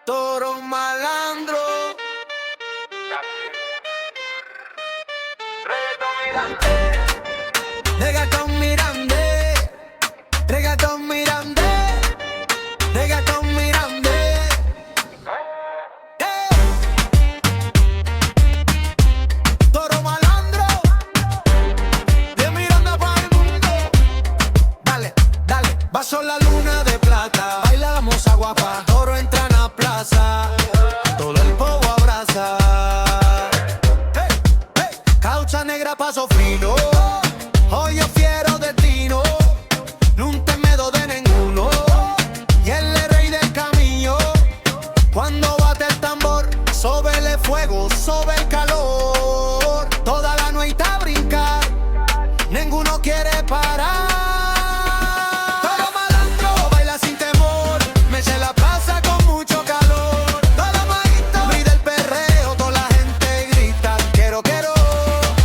Toro malandro. Reggaetón mirande, reggaetón mirande, reggaetón mirande. Toro malandro, de Miranda para el mundo. Dale, dale, vaso la luna de plata, bailamos agua pa' toro entra en la plaza, todo el povo abraza. Hey, hey, caucha negra paso fino. Hoy yo fiero de Tino, no te medo de ninguno. Y él es rey del camino. Cuando bate el tambor, sóbele fuego, sobe el calor. Toda la noche a brincar, ninguno quiere parar. Toro malandro, baila sin temor, meche la plaza con mucho calor. Todo maíto, brilla el perreo, toda la gente grita, quiero, quiero.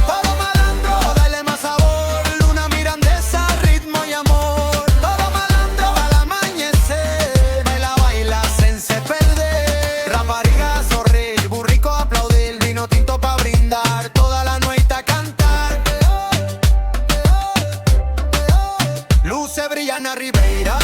Toro malandro, dale más sabor, luna mirandesa, ritmo y amor. Toro malandro, al amanecer, baila, baila, sense perder. Rapariga, sonreír, burrico, aplaudir, vino tinto pa' brindar, toda la noche a cantar. Luces brillan a Ribeira,